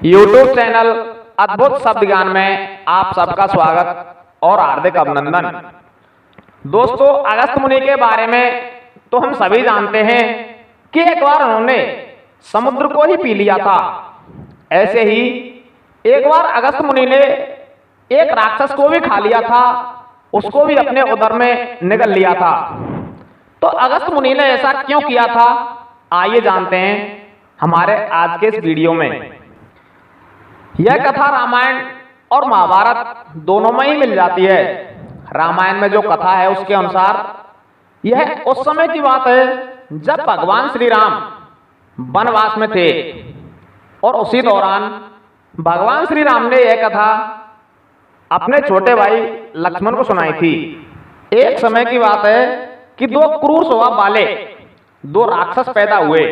YouTube channel अद्भुत शब्द ज्ञान में आप सबका स्वागत और हार्दिक अभिनंदन। दोस्तों, अगस्त मुनि के बारे में तो हम सभी जानते हैं कि एक बार उन्होंने समुद्र को ही पी लिया था। ऐसे ही एक बार अगस्त मुनि ने एक राक्षस को भी खा लिया था, उसको भी अपने उदर में निगल लिया था। तो अगस्त मुनि ने ऐसा क्यों किया था, आइए जानते हैं हमारे आज के इस वीडियो में। यह कथा रामायण और महाभारत दोनों में ही मिल जाती है। रामायण में जो कथा है उसके अनुसार यह उस समय की बात है जब भगवान श्री राम वनवास में थे और उसी दौरान भगवान श्री राम ने यह कथा अपने छोटे भाई लक्ष्मण को सुनाई थी। एक समय की बात है कि दो क्रूर स्वभाव वाले दो राक्षस पैदा हुए।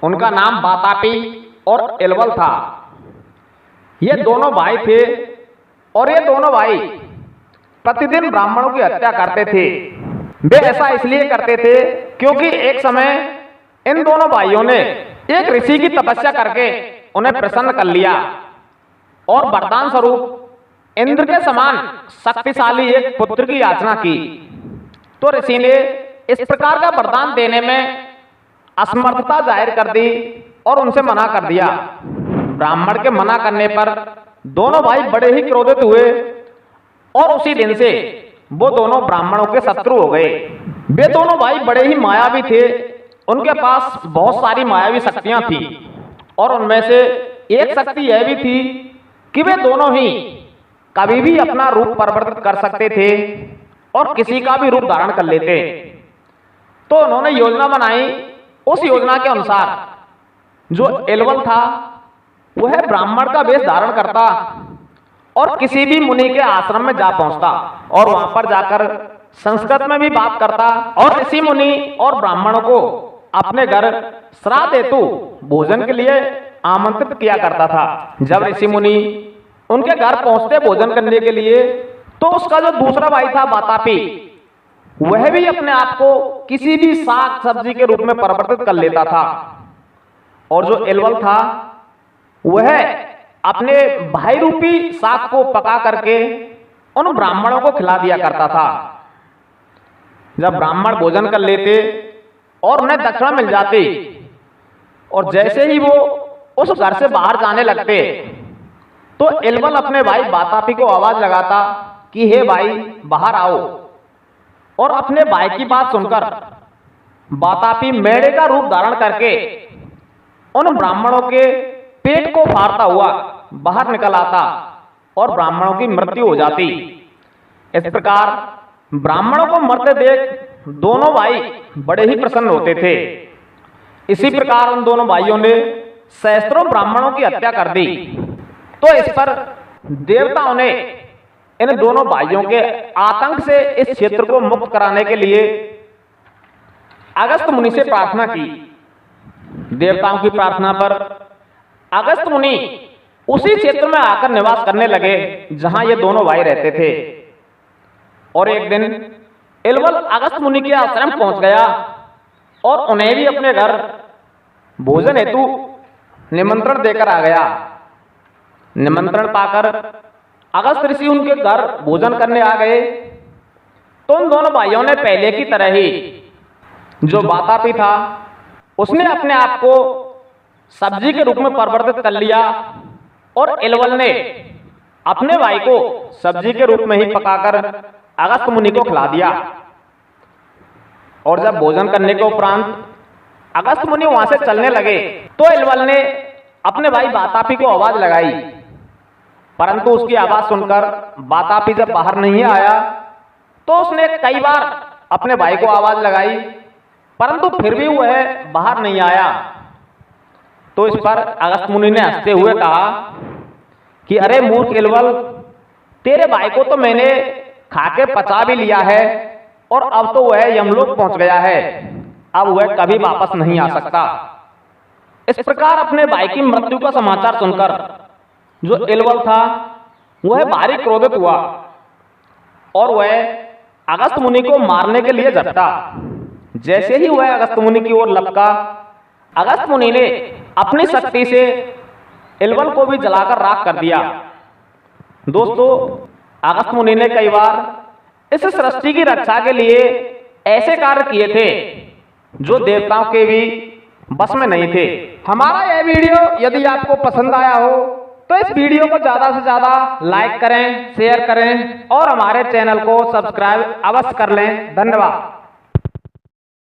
उनका नाम वातापी और एलवल था। ये दोनों भाई थे और ये दोनों भाई प्रतिदिन ब्राह्मणों की हत्या करते थे। वे ऐसा इसलिए करते थे क्योंकि एक समय इन दोनों भाइयों ने एक ऋषि की तपस्या करके उन्हें प्रसन्न कर लिया और वरदान स्वरूप इंद्र के समान शक्तिशाली एक पुत्र की याचना की। तो ऋषि ने इस प्रकार का वरदान देने में असमर्थता जाहिर कर दी और उनसे मना कर दिया। ब्राह्मण के मना करने पर दोनों भाई बड़े ही क्रोधित हुए और उसी दिन से वो दोनों ब्राह्मणों के शत्रु हो गए। वे दोनों भाई बड़े ही मायावी थे। उनके पास बहुत सारी मायावी शक्तियां थी और उनमें से एक शक्ति यह भी थी कि वे दोनों ही कभी भी अपना रूप परिवर्तित कर सकते थे और किसी का भी रूप धारण कर लेते। तो उन्होंने योजना बनाई। उस योजना के अनुसार जो एलवल था वह ब्राह्मण का वेश धारण करता और किसी भी मुनि के आश्रम में जा पहुंचता और वहां पर जाकर संस्कृत में भी बात करता और ऋषि मुनि और ब्राह्मणों को अपने घर श्राद्ध हेतु भोजन के लिए आमंत्रित किया करता था। जब ऋषि मुनि उनके घर पहुंचते भोजन करने के लिए तो उसका जो दूसरा भाई था वातापी, वह भी अपने आप को किसी भी साग सब्जी के रूप में परिवर्तित कर लेता था और जो एलवल था वह अपने भाई रूपी साग को पका करके उन ब्राह्मणों को खिला दिया करता था। जब ब्राह्मण भोजन कर लेते और उन्हें दक्षिणा मिल जाती और जैसे ही वो उस घर से बाहर जाने लगते तो एलवल अपने भाई वातापी को आवाज लगाता कि हे भाई बाहर आओ। और अपने भाई की बात सुनकर वातापी मेढ़े का रूप धारण करके उन ब्राह्मणों के पेट को फाड़ता हुआ बाहर निकल आता और ब्राह्मणों की मृत्यु हो जाती। इस प्रकार ब्राह्मणों को मरते देख दोनों भाई बड़े ही प्रसन्न होते थे। इसी प्रकार उन दोनों भाइयों ने सहस्त्रों ब्राह्मणों की हत्या कर दी। तो इस पर देवताओं ने इन दोनों भाइयों के आतंक से इस क्षेत्र को मुक्त कराने के लिए अगस्त मुनि से प्रार्थना की। देवताओं की प्रार्थना पर अगस्त मुनि उसी क्षेत्र में आकर निवास करने लगे जहां ये दोनों भाई रहते थे। और एक दिन एलवल अगस्त मुनि के आश्रम पहुंच गया और उन्हें भी अपने घर भोजन हेतु निमंत्रण देकर आ गया। निमंत्रण पाकर अगस्त ऋषि उनके घर भोजन करने आ गए तो उन दोनों भाइयों ने पहले की तरह ही जो वातापी था उसने अपने आप को सब्जी के रूप में परिवर्तित कर लिया और एलवल ने अपने भाई को सब्जी के रूप में ही पकाकर अगस्त मुनि को खिला दिया। और जब भोजन करने के उपरांत अगस्त मुनि वहां से चलने लगे तो एलवल ने अपने भाई वातापी को आवाज लगाई, परंतु उसकी आवाज सुनकर वातापी जब बाहर नहीं आया तो उसने कई बार अपने भाई को आवाज लगाई, परंतु फिर भी वह बाहर नहीं आया। तो इस पर अगस्त मुनि ने हंसते हुए कहा कि अरे मूर्ख एलवल, तेरे भाई को तो मैंने खाके पचा भी लिया है और अब तो वह यमलोक पहुंच गया है। अब वह कभी वापस नहीं आ सकता। इस प्रकार अपने भाई की मृत्यु का समाचार सुनकर जो एलवल था वह भारी क्रोधित हुआ और वह अगस्त मुनि को मारने के लिए झपटा। जैसे ही वह अगस्त मुनि की ओर लपका, अगस्त मुनि ने अपनी शक्ति से इलवल को भी जलाकर राख कर दिया। दोस्तों, अगस्त्य मुनि ने कई बार इस सृष्टि की रक्षा के लिए ऐसे कार्य किए थे जो देवताओं के भी बस में नहीं थे। हमारा यह वीडियो यदि आपको पसंद आया हो तो इस वीडियो को ज्यादा से ज्यादा लाइक करें, शेयर करें और हमारे चैनल को सब्सक्राइब अवश्य कर लें। धन्यवाद।